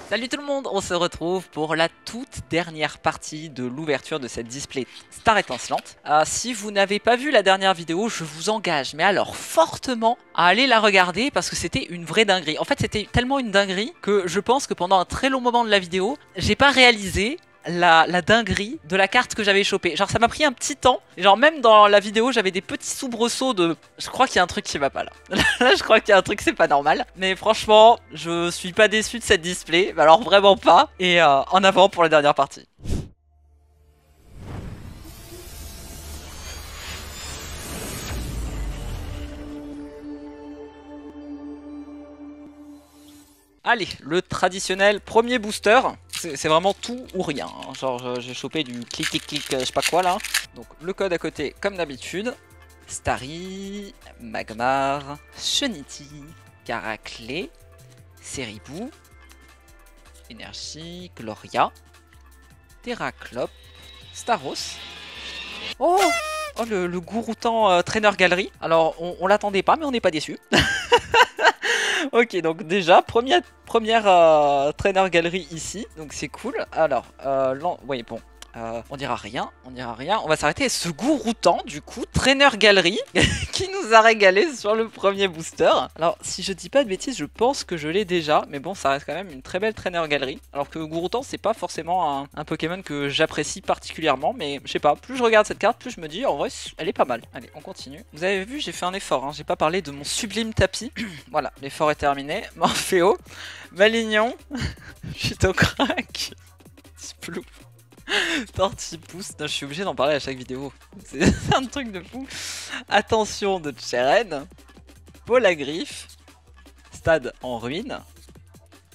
Salut tout le monde, on se retrouve pour la toute dernière partie de l'ouverture de cette display Star étincelante. Si vous n'avez pas vu la dernière vidéo, je vous engage, mais alors fortement, à aller la regarder parce que c'était une vraie dinguerie. En fait, c'était tellement une dinguerie que je pense que pendant un très long moment de la vidéo, j'ai pas réalisé la dinguerie de la carte que j'avais chopée. Genre ça m'a pris un petit temps. Genre même dans la vidéo j'avais des petits soubresauts de... Je crois qu'il y a un truc qui va pas là. Là je crois qu'il y a un truc c'est pas normal. Mais franchement je suis pas déçu de cette display. Alors vraiment pas. Et en avant pour la dernière partie. Allez, le traditionnel premier booster. C'est vraiment tout ou rien. Hein. Genre j'ai chopé du clic clic clic je sais pas quoi là. Donc le code à côté comme d'habitude. Starry, Magmar, Shenity, Caraclé, Seribou, Énergie, Gloria, Terraclop, Staros. Oh, oh le Gouroutan Trainer Galerie. Alors on l'attendait pas mais on n'est pas déçu. Ok, donc déjà, première trainer galerie ici, donc c'est cool. Alors, oui, bon, on dira rien, on va s'arrêter à ce Gouroutan, du coup, trainer galerie, qui nous a régalé sur le premier booster. Alors, si je dis pas de bêtises, je pense que je l'ai déjà, mais bon, ça reste quand même une très belle trainer galerie. Alors que Gouroutan, c'est pas forcément un Pokémon que j'apprécie particulièrement, mais je sais pas, plus je regarde cette carte, plus je me dis, en vrai, elle est pas mal. Allez, on continue. Vous avez vu, j'ai fait un effort, hein, j'ai pas parlé de mon sublime tapis. Voilà, l'effort est terminé. Morphéo, Malignon, Chitocrack, Sploop, Tortipousse. Je suis obligé d'en parler à chaque vidéo. C'est un truc de fou. Attention de Cheren, Polagriffe, Stade en ruine,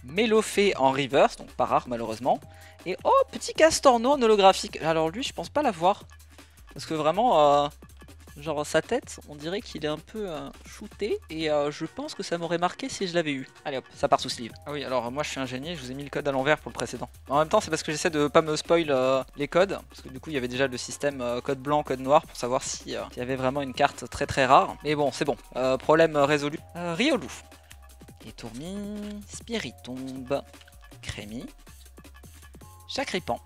Mélofée en reverse, donc pas rare malheureusement. Et oh, petit Castorno en holographique. Alors lui, je pense pas l'avoir. Parce que vraiment, genre sa tête, on dirait qu'il est un peu shooté. Et je pense que ça m'aurait marqué si je l'avais eu. Allez hop, ça part sous sleeve. Ah oui, alors moi je suis un génie, je vous ai mis le code à l'envers pour le précédent. En même temps, c'est parce que j'essaie de pas me spoil les codes. Parce que du coup, il y avait déjà le système code blanc, code noir pour savoir s'il y avait vraiment une carte très très rare. Mais bon, c'est bon. Problème résolu. Riolu. Tourmi, Spiritombe, Crémi, Chacripan.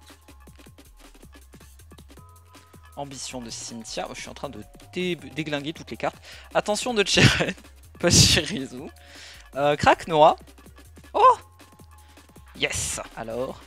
Ambition de Cynthia. Oh, je suis en train de déglinguer toutes les cartes. Attention de Cheren, Pachirisu, Kraknoa. Oh, yes. Alors.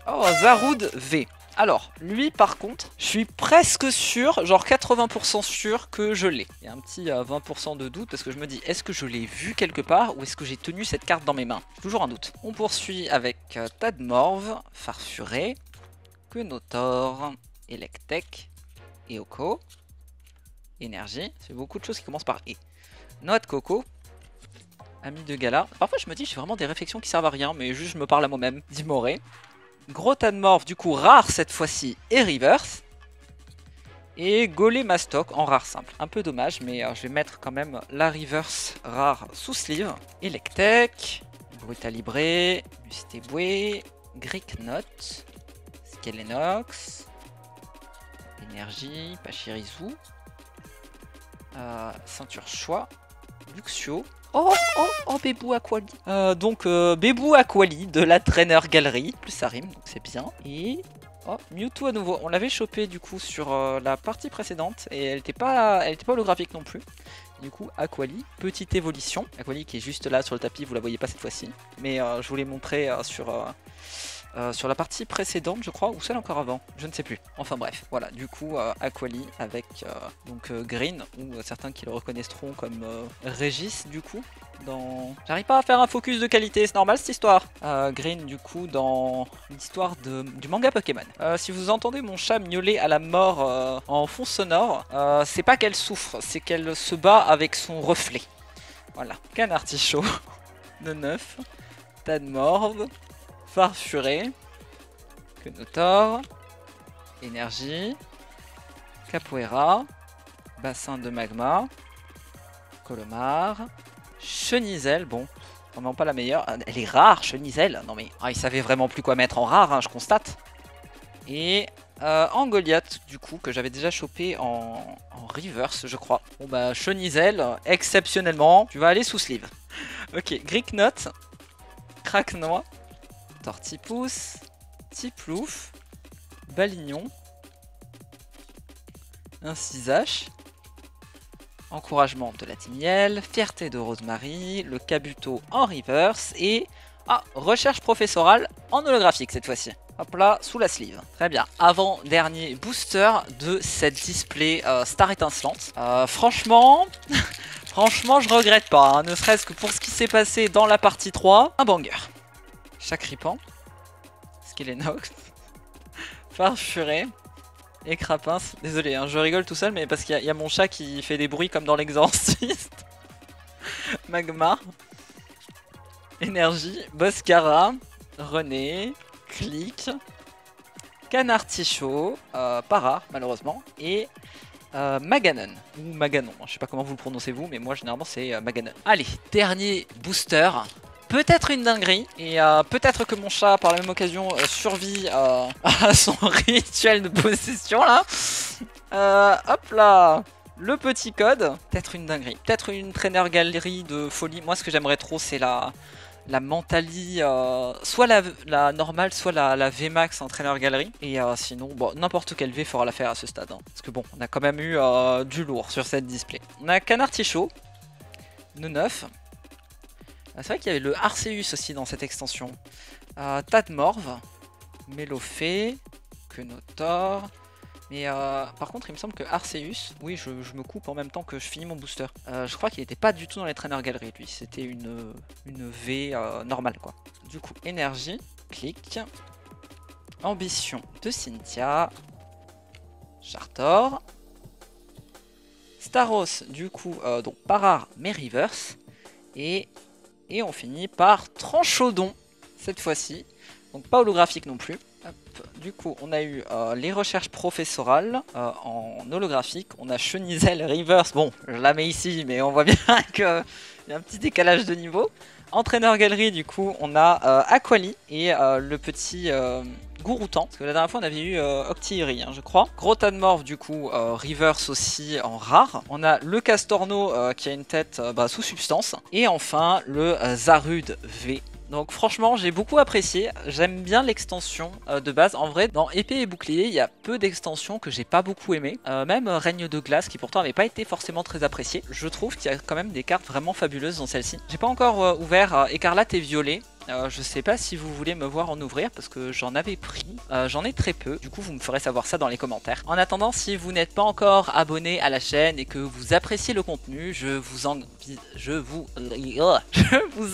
Oh, Zaroud V. Alors, lui par contre, je suis presque sûr, genre 80% sûr que je l'ai. Il y a un petit 20% de doute parce que je me dis, est-ce que je l'ai vu quelque part ou est-ce que j'ai tenu cette carte dans mes mains? Toujours un doute. On poursuit avec Tadmorve, Farfuré, Quenotor, Electek, Eoko, Énergie. C'est beaucoup de choses qui commencent par E. Noix de coco, Ami de Gala. Parfois je me dis, j'ai vraiment des réflexions qui servent à rien, mais juste je me parle à moi-même. Dimoré. Gros Tadmorph, du coup rare cette fois-ci et reverse. Et Golemastoc en rare simple. Un peu dommage, mais je vais mettre quand même la reverse rare sous sleeve. Electek, Brutalibré, Mustéboué, Greeknot, Skelenox, Énergie, Pachirisu, Ceinture Choix, Luxio. Oh, oh, oh, Bébou Aquali. Donc, Bébou Aquali de la Trainer Galerie. Plus ça rime, donc c'est bien. Et... oh, Mewtwo à nouveau. On l'avait chopé du coup sur la partie précédente. Et elle était pas holographique non plus. Du coup, Aquali, petite évolution. Aquali qui est juste là sur le tapis, vous la voyez pas cette fois-ci. Mais je vous l'ai montré sur la partie précédente je crois, ou celle encore avant, je ne sais plus. Enfin bref, voilà, du coup Aquali avec donc Green, ou certains qui le reconnaîtront comme Régis du coup, dans... J'arrive pas à faire un focus de qualité, c'est normal cette histoire. Green du coup dans l'histoire du manga Pokémon. Si vous entendez mon chat miauler à la mort en fond sonore, c'est pas qu'elle souffre, c'est qu'elle se bat avec son reflet. Voilà, Canartichaud, de 9, Tadmorve, Farfuré, Quenotor, Énergie, Capoeira, Bassin de Magma, Colomar, Chenizel, bon, vraiment pas la meilleure, elle est rare Chenizel, non mais il savait vraiment plus quoi mettre en rare, hein, je constate. Et en Goliath, du coup, que j'avais déjà chopé en reverse, je crois. Bon bah, Chenizel, exceptionnellement, tu vas aller sous sleeve. Ok, Greeknot, Craquenois, Tortipousse, Tiplouf, Balignon, un Cisache, Encouragement de la Timiel, Fierté de Rosemary, le Kabuto en reverse et recherche professorale en holographique cette fois-ci. Hop là, sous la sleeve. Très bien. Avant-dernier booster de cette display Star étincelante. Franchement, franchement, je regrette pas. Hein, ne serait-ce que pour ce qui s'est passé dans la partie 3. Un banger. Chacripan. Skellenox. Farfuré. Et Crapins. Désolé, hein, je rigole tout seul, mais parce qu'il y a mon chat qui fait des bruits comme dans l'exorciste. Magmar. Énergie. Boscara. René. Click. Canartichaud. Pas rare, malheureusement. Et Maganon. Ou Maganon. Je sais pas comment vous le prononcez vous, mais moi généralement c'est Maganon. Allez, dernier booster. Peut-être une dinguerie, et peut-être que mon chat, par la même occasion, survit à son rituel de possession, là. Hop là, le petit code. Peut-être une dinguerie. Peut-être une trainer galerie de folie. Moi, ce que j'aimerais trop, c'est la Mentali, soit la normale, soit la VMAX en trainer galerie. Et sinon, bon, n'importe quel V fera l'affaire à ce stade. Hein. Parce que bon, on a quand même eu du lourd sur cette display. On a Canartichaud, Neuf. C'est vrai qu'il y avait le Arceus aussi dans cette extension. Tadmorve, Melofé, Quenotor. Mais par contre, il me semble que Arceus, oui, je me coupe en même temps que je finis mon booster. Je crois qu'il n'était pas du tout dans les trainers galeries, lui. C'était une V normale, quoi. Du coup, énergie, clic. Ambition de Cynthia. Chartor. Staros, du coup, donc pas rare, mais reverse. Et on finit par Tranchaudon, cette fois-ci. Donc pas holographique non plus. Hop. Du coup, on a eu les recherches professorales en holographique. On a Chenizel Reverse. Bon, je la mets ici, mais on voit bien qu'il y a un petit décalage de niveau. Entraîneur galerie, du coup, on a Aquali et le petit Gouroutan. Parce que la dernière fois, on avait eu Octillery, hein, je crois. Gros Tadmorph, du coup, Reverse aussi en rare. On a le Castorno qui a une tête sous substance. Et enfin, le Zarude V. Donc franchement, j'ai beaucoup apprécié. J'aime bien l'extension de base. En vrai, dans épée et bouclier, il y a peu d'extensions que j'ai pas beaucoup aimé. Même Règne de glace, qui pourtant n'avait pas été forcément très apprécié. Je trouve qu'il y a quand même des cartes vraiment fabuleuses dans celle-ci. J'ai pas encore ouvert Écarlate et Violet. Je sais pas si vous voulez me voir en ouvrir parce que j'en avais pris, j'en ai très peu, du coup vous me ferez savoir ça dans les commentaires. En attendant, si vous n'êtes pas encore abonné à la chaîne et que vous appréciez le contenu, je vous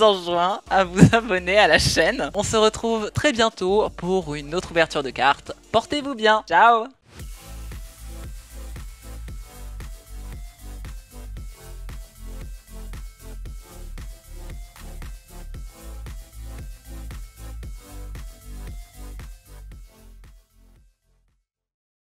enjoins à vous abonner à la chaîne. On se retrouve très bientôt pour une autre ouverture de cartes. Portez-vous bien, ciao!